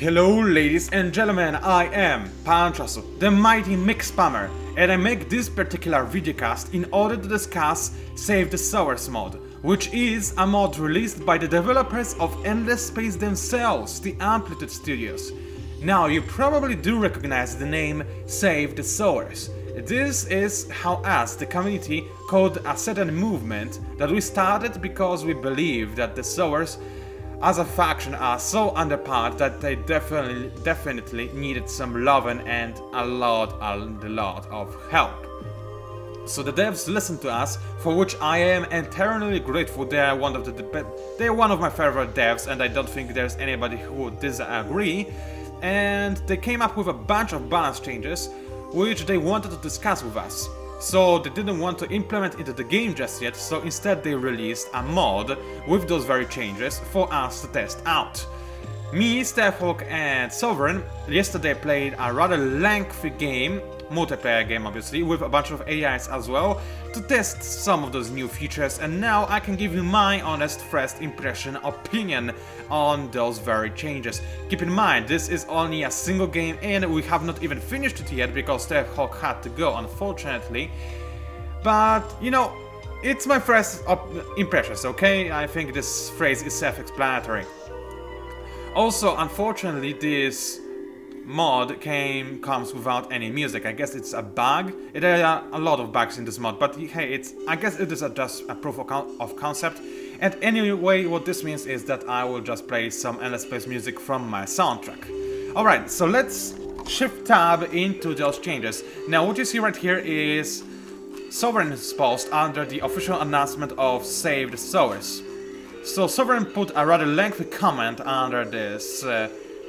Hello ladies and gentlemen, I am PANCZASU, the mighty mix spammer, and I make this particular videocast in order to discuss Save the Sowers mod, which is a mod released by the developers of Endless Space themselves, the Amplitude Studios. Now you probably do recognize the name Save the Sowers. This is how us, the community, called a certain movement that we started because we believe that the Sowers as a faction are so underpowered that they definitely needed some loving and a lot of help. So the devs listened to us, for which I am eternally grateful. They are one of my favorite devs, and I don't think there's anybody who would disagree. And they came up with a bunch of balance changes which they wanted to discuss with us. So they didn't want to implement into the game just yet, so instead they released a mod with those very changes for us to test out. Me, Stephhawk and Sovereign yesterday played a rather lengthy game, multiplayer game obviously, with a bunch of AIs as well, to test some of those new features, and now I can give you my honest first impression opinion on those very changes. Keep in mind, this is only a single game and we have not even finished it yet because Stephhawk had to go, unfortunately. But, you know, it's my first impressions, okay? I think this phrase is self-explanatory. Also, unfortunately, this mod comes without any music. I guess it's a bug. There are a lot of bugs in this mod, but hey, I guess it is just a proof of concept. And anyway, what this means is that I will just play some Endless Space music from my soundtrack. Alright, so let's shift tab into those changes. Now what you see right here is Sovereign's post under the official announcement of Save the Sowers. So Sovereign put a rather lengthy comment under this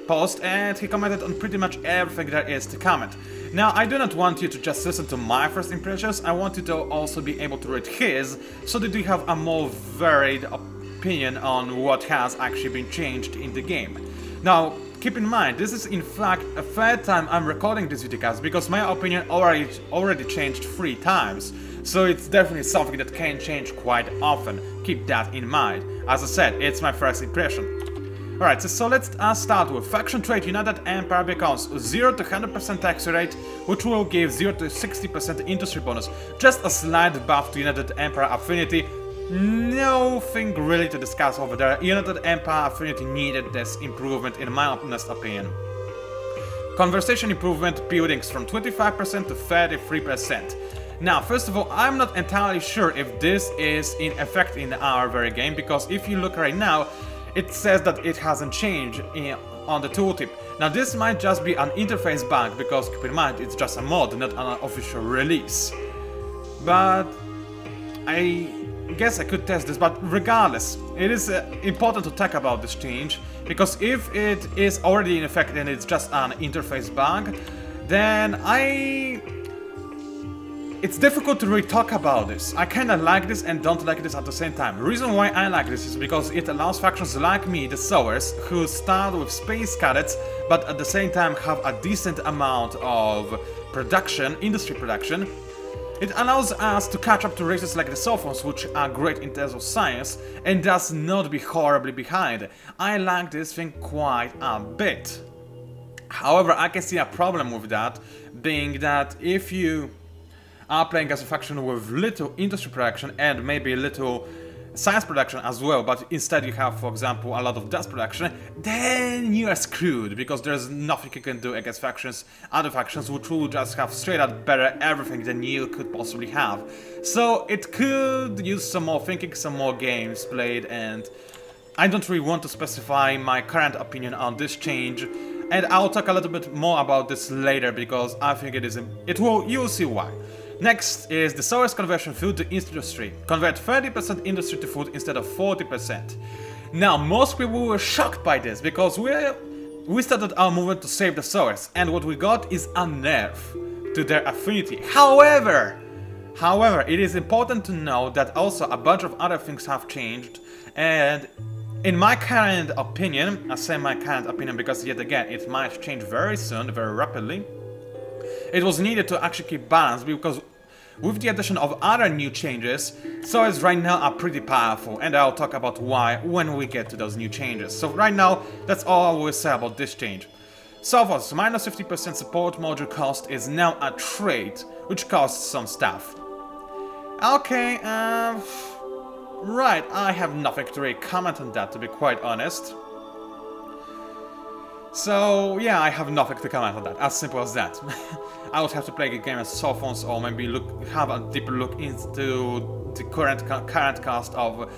post, and he commented on pretty much everything there is to comment. Now, I do not want you to just listen to my first impressions, I want you to also be able to read his, so that you have a more varied opinion on what has actually been changed in the game. Now, keep in mind, this is in fact a third time I'm recording this videocast, because my opinion already changed 3 times. So it's definitely something that can change quite often. Keep that in mind. As I said, it's my first impression. Alright, so let's start with faction trait. United Empire becomes 0 to 100% accurate, which will give 0 to 60% industry bonus. Just a slight buff to United Empire affinity. Nothing really to discuss over there. United Empire affinity needed this improvement in my honest opinion. Conversation improvement, buildings from 25% to 33%. Now, first of all, I'm not entirely sure if this is in effect in our very game, because if you look right now, it says that it hasn't changed on the tooltip. Now this might just be an interface bug, because keep in mind it's just a mod, not an official release. But I guess I could test this, but regardless, it is important to talk about this change, because if it is already in effect and it's just an interface bug, then it's difficult to really talk about this. I kinda like this and don't like this at the same time. The reason why I like this is because it allows factions like me, the Sowers, who start with space cadets, but at the same time have a decent amount of production, industry production. It allows us to catch up to races like the Sophons, which are great in terms of science, and does not be horribly behind. I like this thing quite a bit. However, I can see a problem with that, being that if you are playing as a faction with little industry production and maybe little science production as well, but instead you have, for example, a lot of dust production, then you are screwed, because there's nothing you can do against other factions which will just have straight out better everything than you could possibly have. So it could use some more thinking, some more games played, and I don't really want to specify my current opinion on this change, and I'll talk a little bit more about this later, because I think you'll see why. Next is the Sowers conversion food to industry. Convert 30% industry to food instead of 40%. Now, most people were shocked by this, because we started our movement to Save the Sowers, and what we got is a nerf to their affinity. However, it is important to know that also a bunch of other things have changed, and in my current opinion, I say my current opinion because yet again it might change very soon, very rapidly, it was needed to actually keep balance, because with the addition of other new changes, sowers right now are pretty powerful, and I'll talk about why when we get to those new changes. So right now, that's all I will say about this change. Sowers minus 50% support module cost is now a trait, which costs some stuff. Okay, right, I have nothing to really comment on that, to be quite honest. So, yeah, I have nothing to comment on that, as simple as that. I would have to play the game as soft ones, or maybe have a deeper look into the current cost of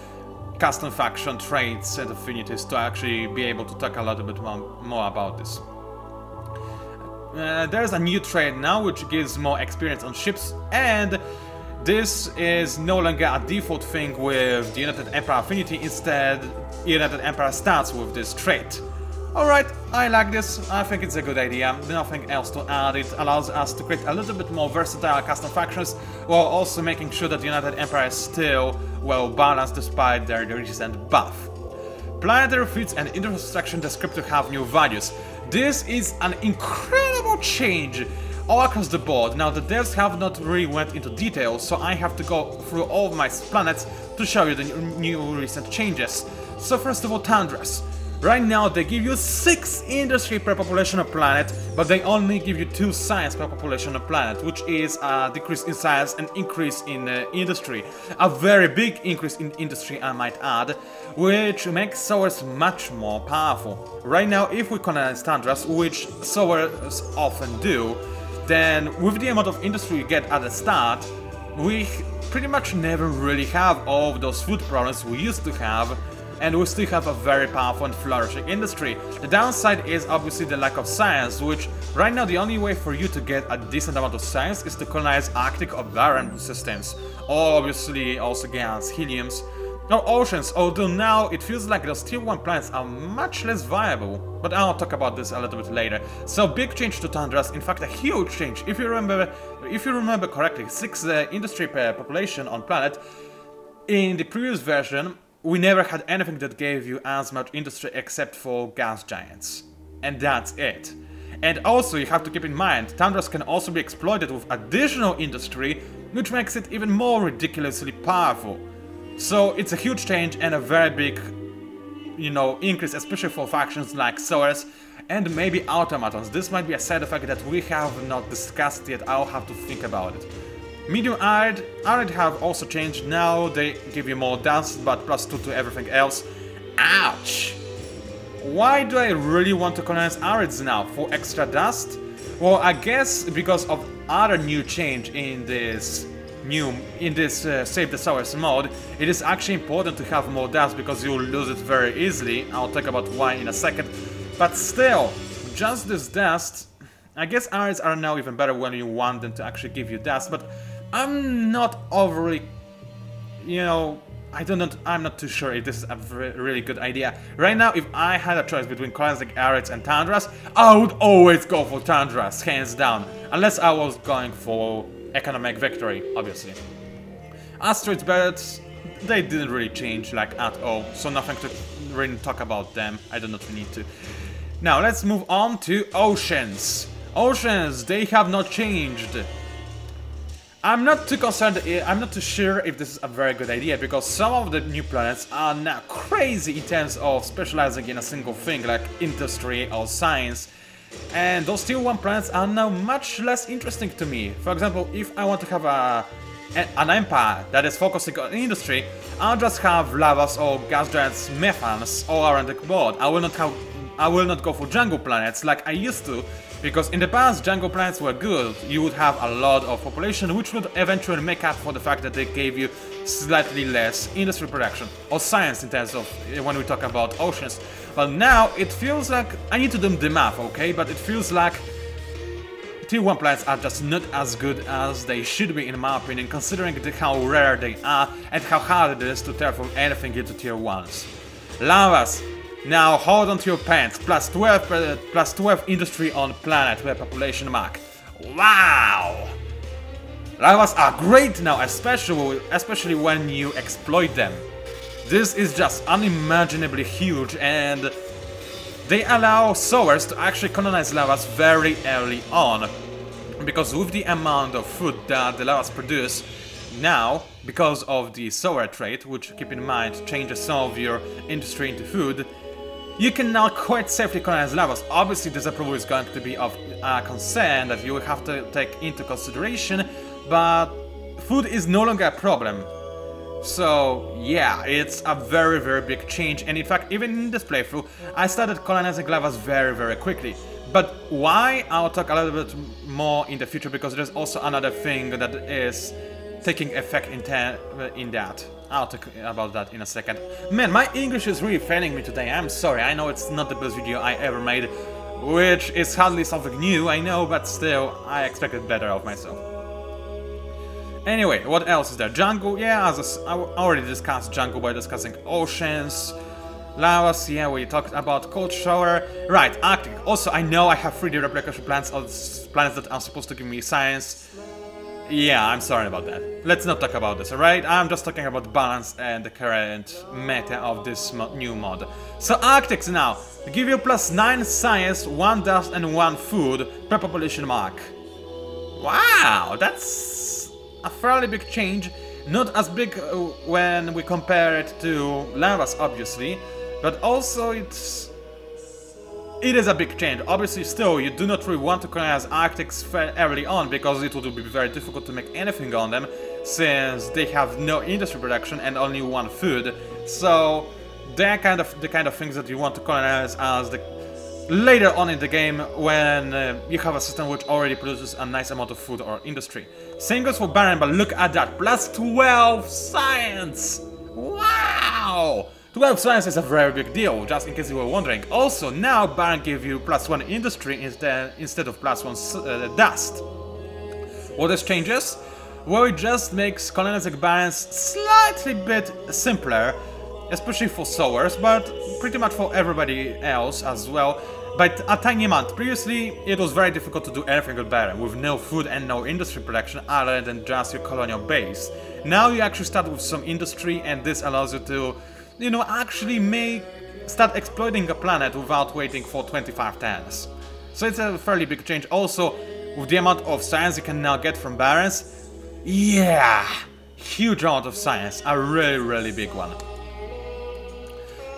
custom faction traits and affinities to actually be able to talk a little bit more about this. There's a new trait now which gives more experience on ships, and this is no longer a default thing with the United Empire affinity. Instead, United Empire starts with this trait. Alright, I like this, I think it's a good idea, nothing else to add. It allows us to create a little bit more versatile custom factions, while also making sure that the United Empire is still well balanced despite their recent buff. Planetary fleets and infrastructure descriptor have new values. This is an incredible change all across the board. Now the devs have not really went into details, so I have to go through all of my planets to show you the new recent changes. So first of all, Tundras. Right now they give you 6 industry per population of planet, but they only give you 2 science per population of planet, which is a decrease in science and increase in industry. A very big increase in industry, I might add, which makes sowers much more powerful. Right now, if we colonize Tundras, which sowers often do, then with the amount of industry you get at the start, we pretty much never really have all of those food problems we used to have, and we still have a very powerful and flourishing industry. The downside is obviously the lack of science, which right now the only way for you to get a decent amount of science is to colonize Arctic or barren systems, or obviously also gas, heliums, or oceans, although now it feels like those tier 1 planets are much less viable, but I'll talk about this a little bit later. So big change to Tundras, in fact a huge change. If you remember correctly, 6 industry per population on planet. In the previous version, we never had anything that gave you as much industry except for gas giants. And that's it. And also you have to keep in mind, Tundras can also be exploited with additional industry, which makes it even more ridiculously powerful. So it's a huge change and a very big, increase, especially for factions like sowers and maybe automatons. This might be a side effect that we have not discussed yet, I'll have to think about it. Medium arid have also changed. Now they give you more dust, but +2 to everything else. Ouch! Why do I really want to colonize arids now? For extra dust? Well, I guess because of other new change in this Save the Sowers mode, it is actually important to have more dust because you'll lose it very easily. I'll talk about why in a second. But still, just this dust, I guess arids are now even better when you want them to actually give you dust, but I'm not overly, I'm not too sure if this is a really good idea. Right now, if I had a choice between colonizing arids and Tundras, I would always go for Tundras, hands down. Unless I was going for economic victory, obviously. Asteroid belts, they didn't really change like at all, so nothing to really talk about them. I do not need to. Now let's move on to oceans. Oceans, they have not changed. I'm not too concerned, I'm not too sure if this is a very good idea, because some of the new planets are now crazy in terms of specializing in a single thing like industry or science, and those tier 1 planets are now much less interesting to me. For example, if I want to have an empire that is focusing on industry, I'll just have lavas or gas giants methans all around the board. I will not go for jungle planets like I used to, because in the past jungle planets were good. You would have a lot of population, which would eventually make up for the fact that they gave you slightly less industry production or science in terms of when we talk about oceans. But now it feels like, I need to do the math, okay, but it feels like tier 1 planets are just not as good as they should be in my opinion, considering how rare they are and how hard it is to terraform anything into tier 1s. Lavas. Now hold on to your pants, +12 industry on planet per population mark. Wow! Lavas are great now, especially when you exploit them. This is just unimaginably huge, and they allow sowers to actually colonize lavas very early on, because with the amount of food that the lavas produce now, because of the solar trait, which, keep in mind, changes some of your industry into food, you can now quite safely colonize lavas. Obviously, this approval is going to be of concern that you will have to take into consideration, but food is no longer a problem. So yeah, it's a very, very big change, and in fact, even in this playthrough, I started colonizing lavas very, very quickly. But why? I'll talk a little bit more in the future, because there's also another thing that is taking effect in that. I'll talk about that in a second. Man, my English is really failing me today, I'm sorry. I know it's not the best video I ever made, which is hardly something new, I know, but still, I expected better of myself. Anyway, what else is there? Jungle, yeah, I already discussed jungle by discussing oceans. Lavas, yeah, we talked about cold shower. Right, Arctic. Also, I know I have 3D replication plans of planets that are supposed to give me science. Yeah, I'm sorry about that. Let's not talk about this, alright? I'm just talking about balance and the current meta of this new mod. So Arctics now, give you +9 science, 1 dust and 1 food per population mark. Wow, that's a fairly big change. Not as big when we compare it to lavas, obviously, but also it is a big change. Obviously, still, you do not really want to colonize Arctics early on, because it would be very difficult to make anything on them, since they have no industry production and only 1 food. So they're the kind of things that you want to colonize as later on in the game, when you have a system which already produces a nice amount of food or industry. Same goes for Barren, but look at that, +12 science! Wow! 12 science is a very big deal, just in case you were wondering. Also, now Barren gives you +1 industry instead of +1 dust. What this changes? Well, it just makes colonizing Barrens slightly bit simpler, especially for sowers, but pretty much for everybody else as well, by a tiny amount. Previously, it was very difficult to do anything with Barren, with no food and no industry production other than just your colonial base. Now you actually start with some industry, and this allows you to, you know, actually start exploiting a planet without waiting for 25 turns. So it's a fairly big change. Also, with the amount of science you can now get from Barrens, yeah, huge amount of science, a really, really big one.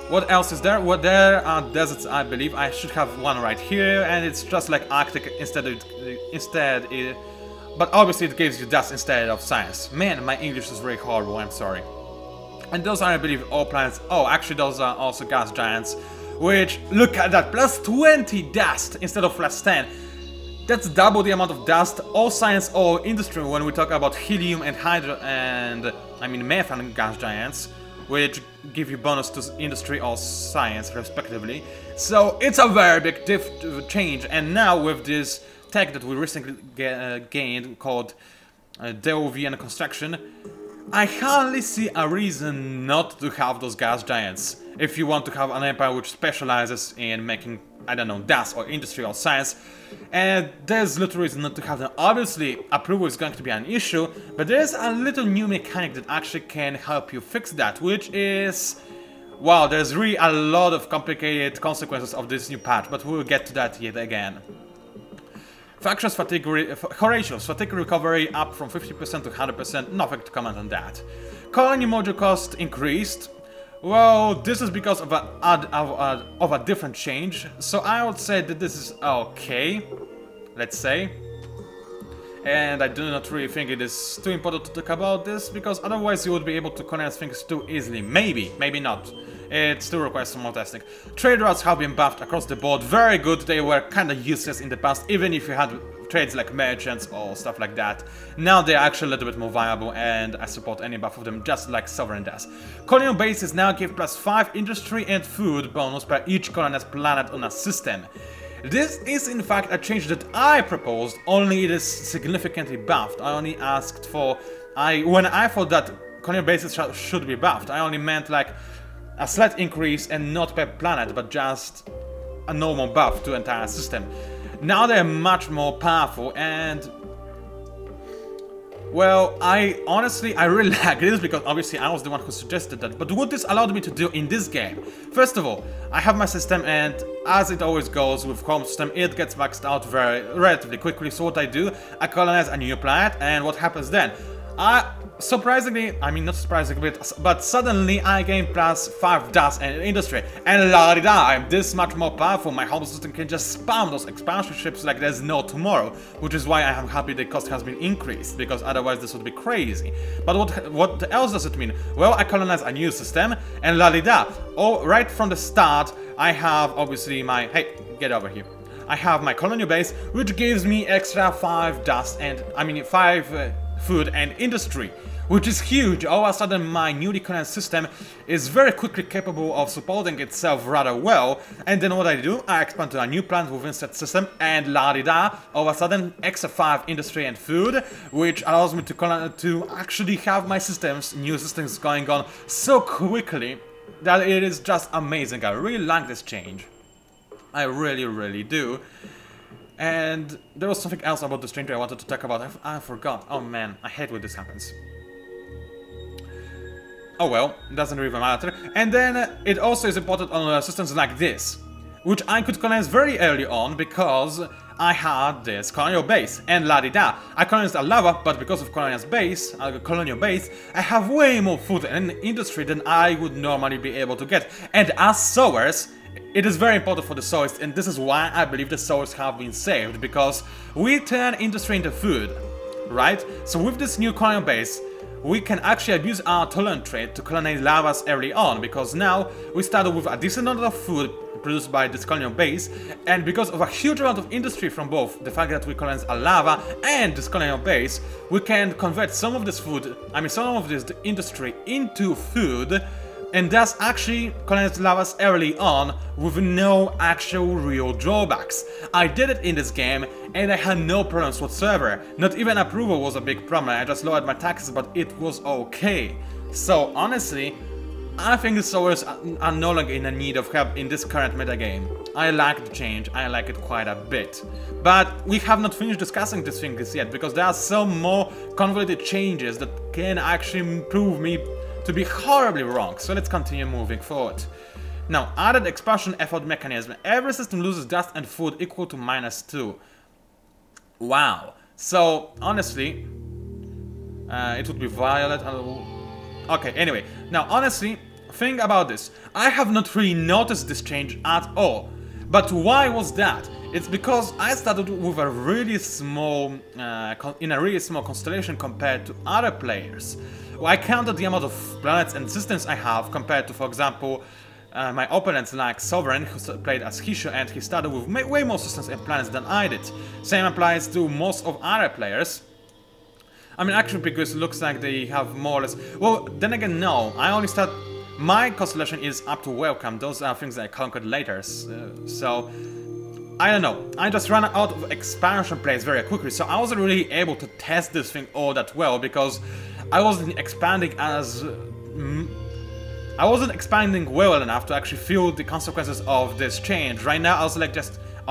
What else is there? Well, there are deserts, I believe. I should have one right here, and it's just like Arctic but obviously it gives you dust instead of science. Man, my English is really horrible, I'm sorry. And those are, I believe, all planets. Oh, actually, those are also gas giants, which, look at that, +20 dust instead of +10. That's double the amount of dust, all science, all industry, when we talk about helium and methane gas giants, which give you bonus to industry or science, respectively. So it's a very big change, and now with this tech that we recently gained called DOVN construction, I hardly see a reason not to have those gas giants. If you want to have an empire which specializes in making, I don't know, dust or industry or science, and there's little reason not to have them. Obviously, approval is going to be an issue, but there's a little new mechanic that actually can help you fix that, which is... wow, there's really a lot of complicated consequences of this new patch, but we'll get to that yet again. Factions fatigue, Horatius, fatigue recovery up from 50% to 100%, nothing to comment on that. Colony module cost increased. Well, this is because of a different change, so I would say that this is okay, let's say. And I do not really think it is too important to talk about this, because otherwise you would be able to colonize things too easily. Maybe, maybe not. It still requires some more testing. Trade routes have been buffed across the board, very good. They were kinda useless in the past, even if you had trades like merchants or stuff like that. Now they're actually a little bit more viable, and I support any buff of them, just like Sovereign does. Colonial bases now give +5 industry and food bonus per each colonized planet on a system. This is in fact a change that I proposed, only it is significantly buffed. I only asked for... when I thought that colonial bases should be buffed, I only meant like a slight increase, and not per planet, but just a normal buff to the entire system. Now they're much more powerful, and Well, I really like this because obviously I was the one who suggested that. But what this allowed me to do in this game? First of all, I have my system, and as it always goes with home system, it gets maxed out relatively quickly. So what I do, I colonize a new planet, and what happens then? Surprisingly, I mean not surprisingly, but suddenly I gain +5 dust and industry, and la-di-da, I'm this much more powerful. My home system can just spam those expansion ships like there's no tomorrow, which is why I am happy the cost has been increased, because otherwise this would be crazy. But what else does it mean? Well, I colonize a new system, and la-di-da, right from the start, I have obviously my, hey, get over here. I have my colonial base, which gives me extra 5 dust and, 5 food and industry, which is huge. All of a sudden my newly colonized system is very quickly capable of supporting itself rather well, and then what I do, I expand to a new planet within said system, and la-di-da, all of a sudden extra 5 industry and food, which allows me to actually have my new systems going on so quickly that it is just amazing. I really like this change. I really do. And there was something else about this change I wanted to talk about. I forgot. Oh man, I hate when this happens. Oh well, doesn't really matter. And then it also is important on systems like this, which I could colonize very early on because I had this colonial base, and la-di-da. I colonized a lava, but because of colonial base, I have way more food and industry than I would normally be able to get. And as sowers, it is very important for the sowers, and this is why I believe the sowers have been saved, because we turn industry into food, right? So with this new colonial base, we can actually abuse our tolerant trait to colonize lavas early on, because now we started with a decent amount of food produced by this colonial base, and because of a huge amount of industry from both the fact that we colonize a lava and this colonial base, we can convert some of this food, some of this industry into food, and thus actually colonize lavas early on with no actual real drawbacks. I did it in this game and I had no problems whatsoever. Not even approval was a big problem. I just lowered my taxes, but it was okay. So honestly, I think the sowers are no longer in need of help in this current metagame. I like the change, I like it quite a bit. But we have not finished discussing these things yet, because there are some more convoluted changes that can actually prove me to be horribly wrong, so let's continue moving forward. Now, added expansion effort mechanism. Every system loses dust and food equal to -2. Wow. So, honestly, it would be violet. Okay, anyway. Now, honestly, think about this. I have not really noticed this change at all. But why was that? It's because I started with a really small, in a really small constellation compared to other players. Well, I counted the amount of planets and systems I have compared to, for example, my opponents like Sovereign, who played as Hishu, and he started with way more systems and planets than I did. Same applies to most of other players. Actually, because it looks like they have more or less... Well, then again, no. I only start... My constellation is up to Welcome. Those are things that I conquered later. So... I don't know, I just ran out of expansion plays very quickly, so I wasn't really able to test this thing all that well, because I wasn't expanding well enough to actually feel the consequences of this change. Right now I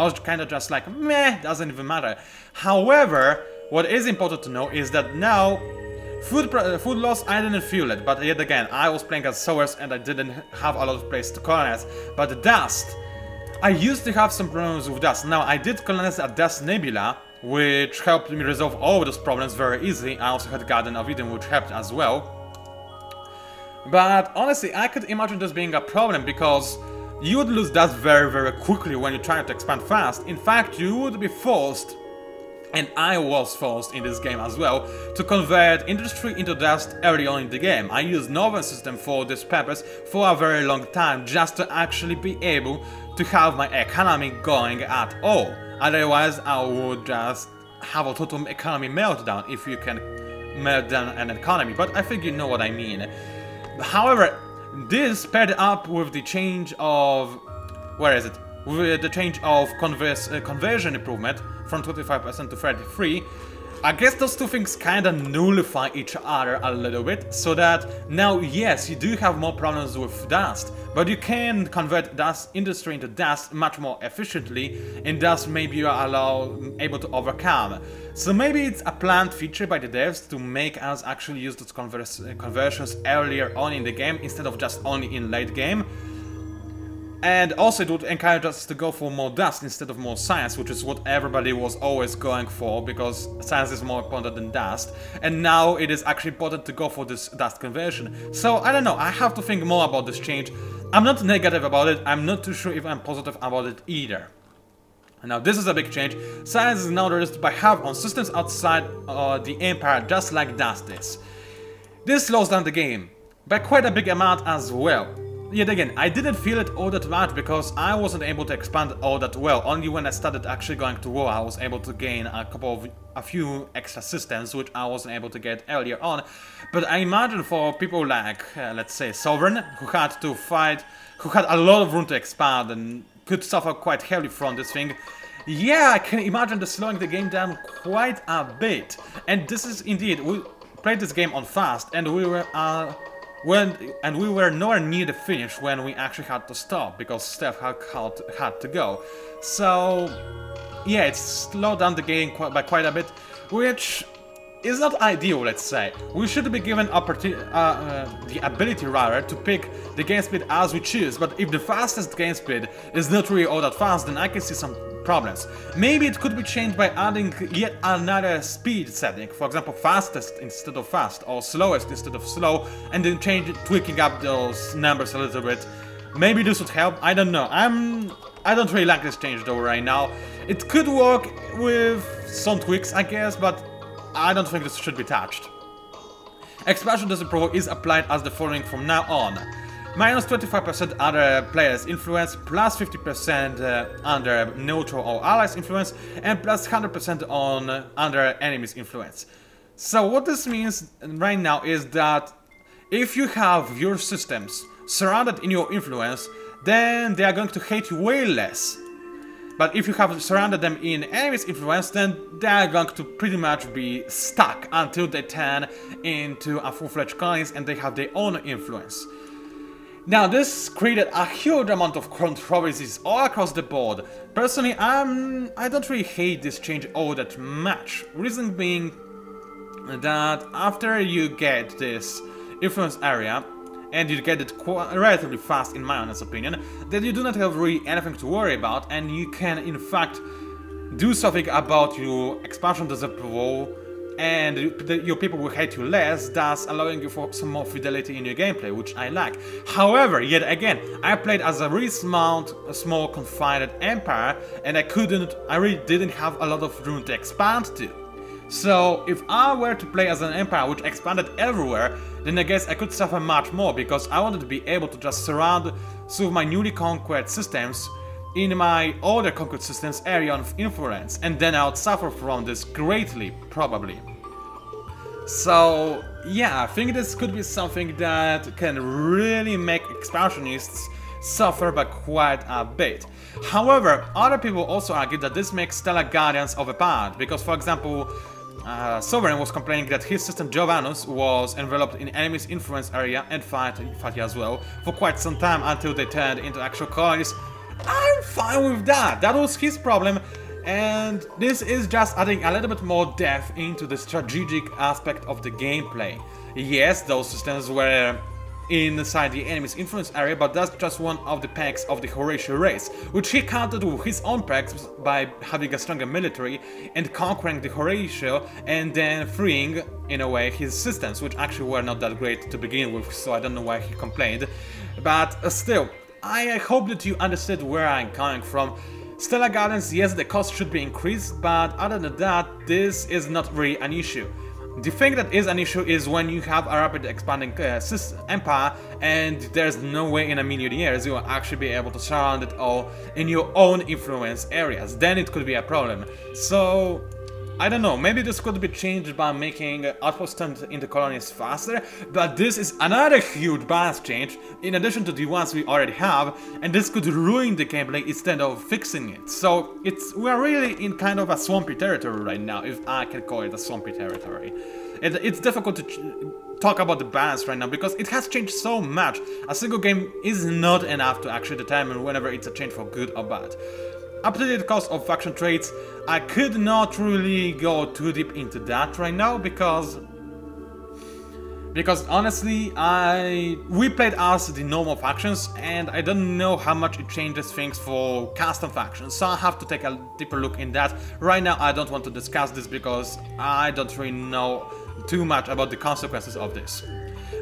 was kind of just like, meh, doesn't even matter. However, what is important to know is that now food loss, I didn't feel it, but yet again, I was playing as sowers and I didn't have a lot of place to colonize. But the dust, I used to have some problems with dust. Now, I did colonize a dust nebula, which helped me resolve all of those problems very easily. I also had Garden of Eden, which helped as well. But honestly, I could imagine this being a problem, because you would lose dust very quickly when you try to expand fast. In fact, you would be forced, and I was forced in this game as well, to convert industry into dust early on in the game. I used Northern system for this purpose for a very long time, just to actually be able to have my economy going at all. Otherwise, I would just have a total economy meltdown if you can melt down an economy, but I think you know what I mean. However, this sped up with the change of... where is it? With the change of conversion improvement from 25% to 33%. I guess those two things kinda nullify each other a little bit, so that now, yes, you do have more problems with dust, but you can convert dust industry into dust much more efficiently, and thus maybe you are able to overcome. So maybe it's a planned feature by the devs to make us actually use those conversions earlier on in the game instead of just only in late game. And also it would encourage us to go for more dust instead of more science, which is what everybody was always going for, because science is more important than dust. And now it is actually important to go for this dust conversion. So I don't know, I have to think more about this change. I'm not negative about it, I'm not too sure if I'm positive about it either. Now this is a big change. Science is now released by half on systems outside the Empire, just like dust is. This slows down the game by quite a big amount as well. Yet again, I didn't feel it all that much because I wasn't able to expand all that well. Only when I started actually going to war I was able to gain a few extra systems which I wasn't able to get earlier on. But I imagine for people like, let's say, Sovereign, who had to fight, who had a lot of room to expand and could suffer quite heavily from this thing. Yeah, I can imagine this slowing the game down quite a bit. And this is indeed, we played this game on fast and we were nowhere near the finish when we actually had to stop because Steph had to go. So yeah, it slowed down the game by quite a bit, which is not ideal, let's say. We should be given the ability rather to pick the game speed as we choose, but if the fastest game speed is not really all that fast, then I can see some problems. Maybe it could be changed by adding yet another speed setting, for example fastest instead of fast, or slowest instead of slow, and then tweaking up those numbers a little bit. Maybe this would help, I don't know. I don't really like this change though right now. It could work with some tweaks, I guess, but I don't think this should be touched. Expansion disapproval is applied as the following from now on. Minus 25% under players' influence, plus 50% under neutral or allies' influence, and plus 100% on under enemies' influence. So what this means right now is that if you have your systems surrounded in your influence, then they are going to hate you way less. But if you have surrounded them in enemies' influence, then they are going to pretty much be stuck until they turn into a full-fledged colonies and they have their own influence. Now this created a huge amount of controversies all across the board. Personally, I don't really hate this change all that much. Reason being that after you get this influence area, and you get it relatively fast in my honest opinion, then you do not have really anything to worry about, and you can in fact do something about your expansion disapproval, and your people will hate you less, thus allowing you for some more fidelity in your gameplay, which I like. However, yet again, I played as a really small confined empire, and I really didn't have a lot of room to expand to. So if I were to play as an empire which expanded everywhere, then I guess I could suffer much more, because I wanted to be able to just surround some of my newly conquered systems in my older conquered systems area of influence, and then I would suffer from this greatly, probably. So yeah, I think this could be something that can really make expansionists suffer by quite a bit. However, other people also argue that this makes Stellar Guardians overpowered, because for example, Sovereign was complaining that his system Giovanus was enveloped in enemies' influence area and Fatih as well for quite some time until they turned into actual colonies. I'm fine with that, that was his problem, and this is just adding a little bit more depth into the strategic aspect of the gameplay. Yes, those systems were inside the enemy's influence area, but that's just one of the perks of the Horatio race, which he countered with his own perks by having a stronger military and conquering the Horatio and then freeing, in a way, his systems, which actually were not that great to begin with, so I don't know why he complained. But still, I hope that you understood where I'm coming from. Stellar Guardians, yes, the cost should be increased, but other than that, this is not really an issue. The thing that is an issue is when you have a rapid expanding empire and there's no way in a million years you will actually be able to surround it all in your own influence areas. Then it could be a problem. So I don't know, maybe this could be changed by making outpost turns into colonies faster, but this is another huge balance change in addition to the ones we already have, and this could ruin the gameplay instead of fixing it. So we're really in kind of a swampy territory right now, if I can call it a swampy territory. It's difficult to talk about the balance right now because it has changed so much. A single game is not enough to actually determine whenever it's a change for good or bad. Up-to-date cost of faction traits, I could not really go too deep into that right now because honestly, we played as the normal factions and I don't know how much it changes things for custom factions, so I have to take a deeper look in that. Right now I don't want to discuss this because I don't really know too much about the consequences of this.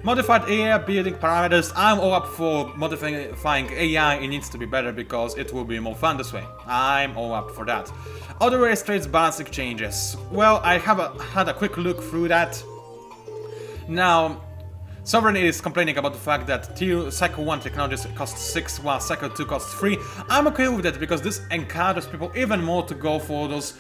Modified AI building parameters, I'm all up for modifying AI, it needs to be better because it will be more fun this way. I'm all up for that. Other race traits balancing changes. Well, I have had a quick look through that. Now, Sovereign is complaining about the fact that Cycle 1 technologies cost 6 while Cycle 2 costs 3. I'm okay with that because this encourages people even more to go for those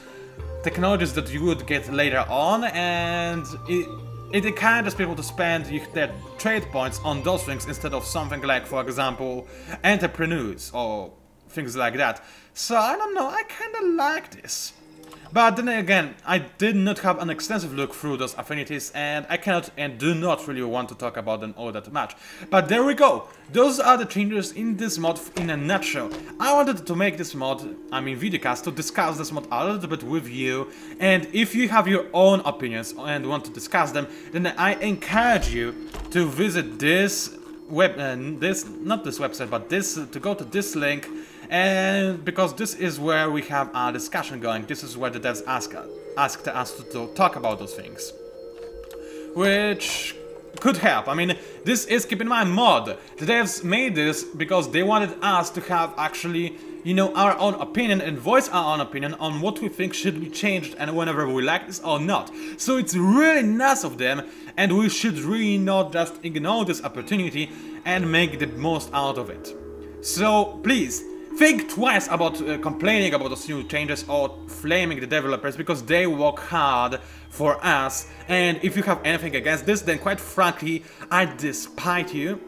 technologies that you would get later on, and it encourages people to spend their trade points on those things instead of something like, for example, entrepreneurs or things like that. So I don't know, I kinda like this. But then again, I did not have an extensive look through those affinities and I cannot and do not really want to talk about them all that much. But there we go, those are the changes in this mod in a nutshell. I wanted to make this mod, videocast, to discuss this mod a little bit with you, and if you have your own opinions and want to discuss them, then I encourage you to visit this not this website, but to go to this link. And because this is where we have our discussion going, this is where the devs asked us to talk about those things. Which could help. I mean, this is, keep in mind, mod. The devs made this because they wanted us to have actually, you know, our own opinion and voice our own opinion on what we think should be changed and whenever we like this or not. So it's really nice of them, and we should really not just ignore this opportunity and make the most out of it. So please, think twice about complaining about those new changes or flaming the developers because they work hard for us, and if you have anything against this, then quite frankly, I despise you.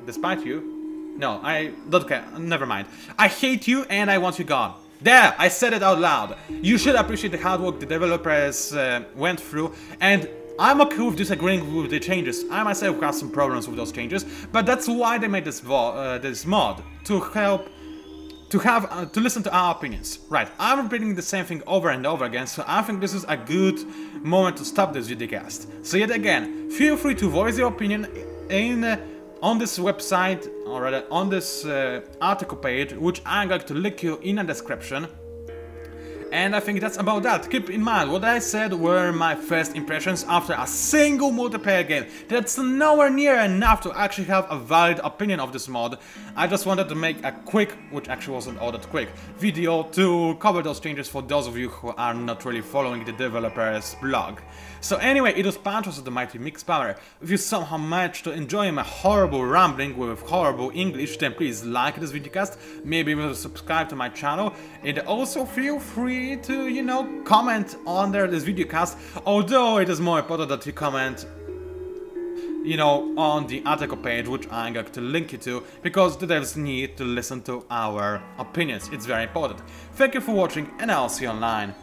No, I don't care, never mind. I hate you and I want you gone. There, I said it out loud. You should appreciate the hard work the developers went through, and I'm okay with disagreeing with the changes. I myself have some problems with those changes, but that's why they made this mod, to help to listen to our opinions. Right, I'm repeating the same thing over and over again, so I think this is a good moment to stop this videocast. So yet again, feel free to voice your opinion on this website, or rather on this article page, which I'm going to link you in the description. And I think that's about that. Keep in mind, what I said were my first impressions after a single multiplayer game. That's nowhere near enough to actually have a valid opinion of this mod. I just wanted to make a quick, which actually wasn't all that quick, video to cover those changes for those of you who are not really following the developer's blog. So anyway, it was PANCZASU, the mighty mix spammer. If you somehow managed to enjoy my horrible rambling with horrible English, then please like this videocast, maybe even subscribe to my channel, and also feel free to, you know, comment under this videocast, although it is more important that you comment, you know, on the article page, which I'm going to link you to, because the devs need to listen to our opinions. It's very important. Thank you for watching, and I'll see you online.